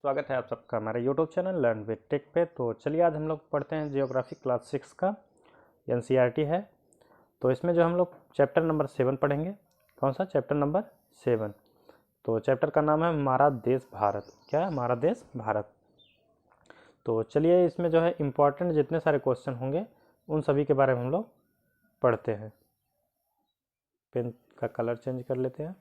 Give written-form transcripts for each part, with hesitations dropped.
स्वागत है आप सबका हमारे YouTube channel learn with tech पे। तो चलिए आज हम लोग पढ़ते हैं जियोग्राफी क्लास 6 का एनसीईआरटी है। तो इसमें जो हम लोग चैप्टर नंबर 7 पढ़ेंगे। कौन सा चैप्टर नंबर 7? तो चैप्टर का नाम है हमारा देश भारत। क्या है? हमारा देश भारत। तो चलिए इसमें जो है इम्पोर्टेंट जितने सारे क्वेश्चन होंगे उन सभी के बारे में हम लोग पढ़ते हैं। पेन का कलर चेंज कर लेते हैं।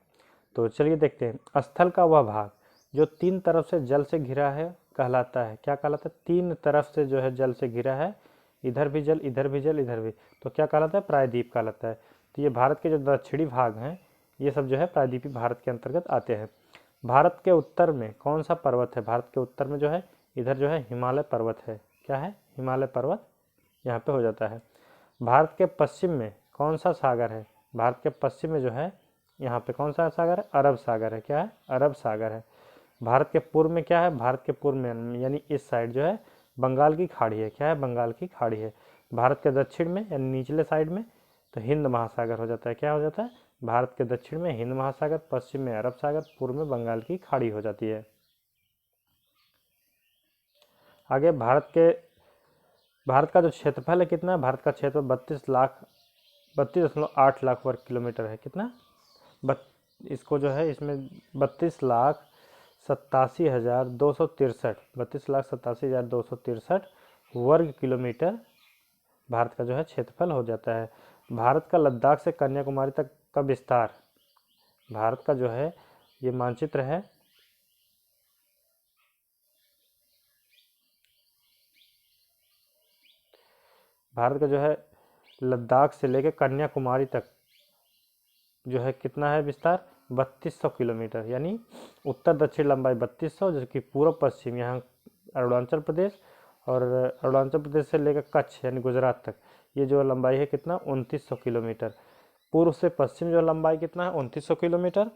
तो चलिए देखते हैं। स्थल का वह भाग जो तीन तरफ से जल से घिरा है कहलाता है। क्या कहलाता है? तीन तरफ से जो है जल से घिरा है, इधर भी जल, इधर भी जल, इधर भी, तो क्या कहलाता है? प्रायद्वीप कहलाता है। तो ये भारत के जो दक्षिणी भाग हैं ये सब जो है प्रायद्वीपीय भारत के अंतर्गत आते हैं। भारत के उत्तर में कौन सा पर्वत है? भारत के उत्तर में जो है इधर जो है हिमालय पर्वत है। क्या है? हिमालय पर्वत यहाँ पे हो जाता है। भारत के पश्चिम में कौन सा सागर है? भारत के पश्चिम में जो है यहाँ पे कौन सा सागर है? अरब सागर है। क्या है? अरब सागर है। भारत के पूर्व में क्या है? भारत के पूर्व में यानी इस साइड जो है बंगाल की खाड़ी है। क्या है? बंगाल की खाड़ी है। भारत के दक्षिण में यानी निचले साइड में तो हिंद महासागर हो जाता है। क्या हो जाता है? भारत के दक्षिण में हिंद महासागर, पश्चिम में अरब सागर, पूर्व में बंगाल की खाड़ी हो जाती है। आगे भारत का जो क्षेत्रफल है कितना है? भारत का क्षेत्रफल 32.8 लाख वर्ग किलोमीटर है। कितना? इसको जो है इसमें 32,87,263 वर्ग किलोमीटर भारत का जो है क्षेत्रफल हो जाता है। भारत का लद्दाख से कन्याकुमारी तक का विस्तार, भारत का जो है ये मानचित्र है। भारत का जो है लद्दाख से लेकर कन्याकुमारी तक जो है कितना है विस्तार? 3200 किलोमीटर, यानी उत्तर दक्षिण लंबाई 3200, जबकि पूर्व पश्चिम यहाँ अरुणाचल प्रदेश और अरुणाचल प्रदेश से लेकर कच्छ यानी गुजरात तक ये जो लंबाई है कितना? 2900 किलोमीटर। पूर्व से पश्चिम जो लंबाई कितना है? 2900 किलोमीटर।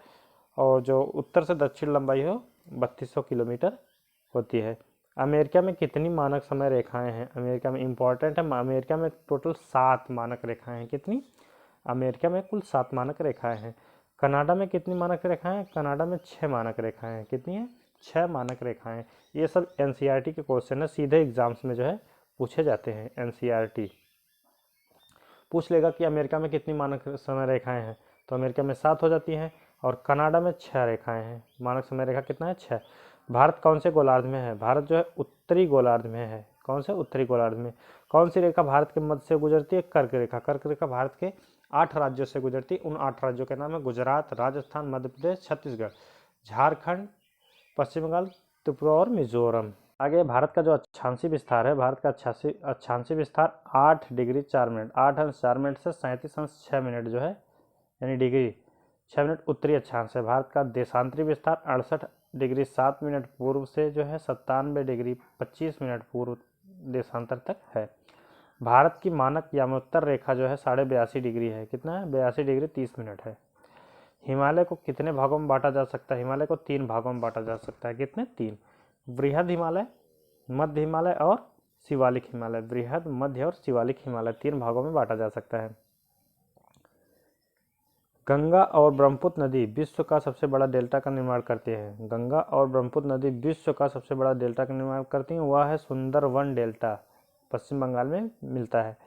और जो उत्तर से दक्षिण लंबाई हो 3200 किलोमीटर होती है। अमेरिका में कितनी मानक समय रेखाएं हैं? अमेरिका में इंपॉर्टेंट है, अमेरिका में टोटल 7 मानक रेखाएं हैं। कितनी? अमेरिका में कुल 7 मानक रेखाएं हैं। कनाडा में कितनी मानक रेखाएं हैं? कनाडा में 6 मानक रेखाएं हैं। कितनी है? 6 मानक रेखाएं। ये सब एनसीईआरटी के क्वेश्चन है, सीधे एग्जाम्स में जो है पूछे जाते हैं। एनसीईआरटी पूछ लेगा कि अमेरिका में कितनी मानक समय रेखाएं हैं, तो अमेरिका में 7 हो जाती हैं और कनाडा में 6 रेखाएं हैं। मानक समय रेखा कितना है? 6। भारत कौन से गोलार्ध में है? भारत जो है उत्तरी गोलार्ध में है। कौन से? उत्तरी गोलार्ध में। कौन सी रेखा भारत के मध्य से गुजरती है? कर्क रेखा। कर्क रेखा भारत के 8 राज्यों से गुजरती है। उन 8 राज्यों के नाम है गुजरात, राजस्थान, मध्य प्रदेश, छत्तीसगढ़, झारखंड, पश्चिम बंगाल, त्रिपुरा और मिजोरम। आगे भारत का जो अक्षांशीय विस्तार है, भारत का अक्षांशीय विस्तार 8 डिग्री 4 मिनट, 8 अंश 4 मिनट से 37 अंश 6 मिनट जो है यानी डिग्री 6 मिनट उत्तरी अक्षांश है। भारत का देशांतरी विस्तार 68 डिग्री 7 मिनट पूर्व से जो है 97 डिग्री 25 मिनट पूर्व देशांतर तक है। भारत की मानक यामोत्तर रेखा जो है 82.5 डिग्री है। कितना है? 82 डिग्री 30 मिनट है। हिमालय को कितने भागों में बांटा जा सकता है? हिमालय को 3 भागों में बांटा जा सकता है। कितने? 3। बृहद हिमालय, मध्य हिमालय और शिवालिक हिमालय। बृहद, मध्य और शिवालिक हिमालय 3 भागों में बांटा जा सकता है। गंगा और ब्रह्मपुत्र नदी विश्व का सबसे बड़ा डेल्टा का निर्माण करती है। गंगा और ब्रह्मपुत्र नदी विश्व का सबसे बड़ा डेल्टा का निर्माण करती हैं। वह है सुंदरवन डेल्टा, पश्चिम बंगाल में मिलता है।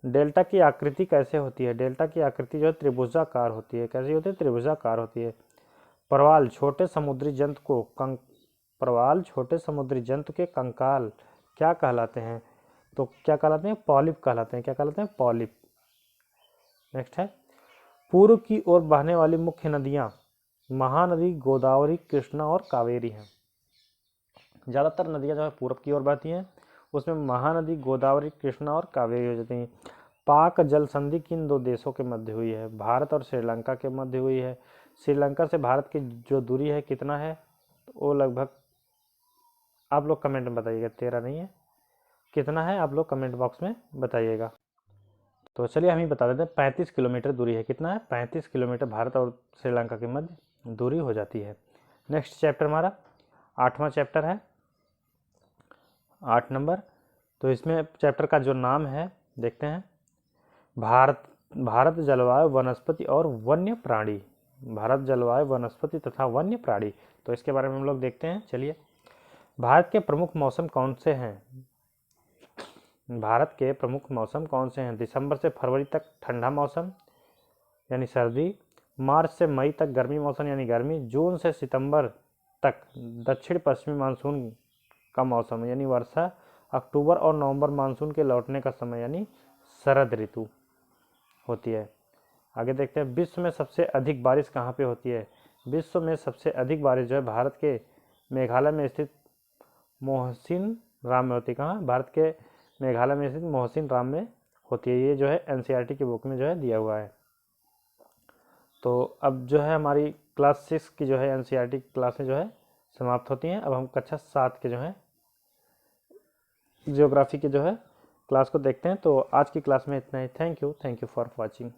डेल्टा की आकृति कैसे होती है? डेल्टा की आकृति जो है त्रिभुजाकार होती है। कैसी होती है? त्रिभुजाकार होती है। प्रवाल छोटे समुद्री जंतु के कंकाल क्या कहलाते हैं? तो क्या कहलाते हैं? पॉलिप कहलाते हैं। क्या कहलाते हैं? पॉलिप। नेक्स्ट है, पूर्व की ओर बहने वाली मुख्य नदियां महानदी, गोदावरी, कृष्णा और कावेरी हैं। ज़्यादातर नदियां जो है पूर्व की ओर बहती हैं, उसमें महानदी, गोदावरी, कृष्णा और कावेरी हो जाती हैं। पाक जल संधि किन 2 देशों के मध्य हुई है? भारत और श्रीलंका के मध्य हुई है। श्रीलंका से भारत की जो दूरी है कितना है? तो वो लगभग आप लोग कमेंट में बताइएगा, 13 नहीं है, कितना है आप लोग कमेंट बॉक्स में बताइएगा। तो चलिए हम ही बता देते हैं, 35 किलोमीटर दूरी है। कितना है? 35 किलोमीटर भारत और श्रीलंका के मध्य दूरी हो जाती है। नेक्स्ट चैप्टर हमारा 8वां चैप्टर है, 8 नंबर। तो इसमें चैप्टर का जो नाम है देखते हैं, भारत जलवायु, वनस्पति और वन्य प्राणी। भारत जलवायु, वनस्पति तथा वन्य प्राणी। तो इसके बारे में हम लोग देखते हैं। चलिए, भारत के प्रमुख मौसम कौन से हैं? भारत के प्रमुख मौसम कौन से हैं? दिसंबर से फरवरी तक ठंडा मौसम यानी सर्दी, मार्च से मई तक गर्मी मौसम यानी गर्मी, जून से सितंबर तक दक्षिण पश्चिमी मानसून का मौसम यानी वर्षा, अक्टूबर और नवंबर मानसून के लौटने का समय यानी शरद ऋतु होती है। आगे देखते हैं, विश्व में सबसे अधिक बारिश कहाँ पे होती है? विश्व में सबसे अधिक बारिश जो है भारत के मेघालय में स्थित मोहसिन राम में होती है। कहाँ? भारत के मेघालय में स्थित मोहसिन राम में होती है। ये जो है एनसीईआरटी की बुक में जो है दिया हुआ है। तो अब जो है हमारी क्लास 6 की जो है एनसीईआरटी क्लासें जो है समाप्त होती हैं। अब हम कक्षा 7 के जो है ज्योग्राफी के जो है क्लास को देखते हैं। तो आज की क्लास में इतना ही। Thank you for watching.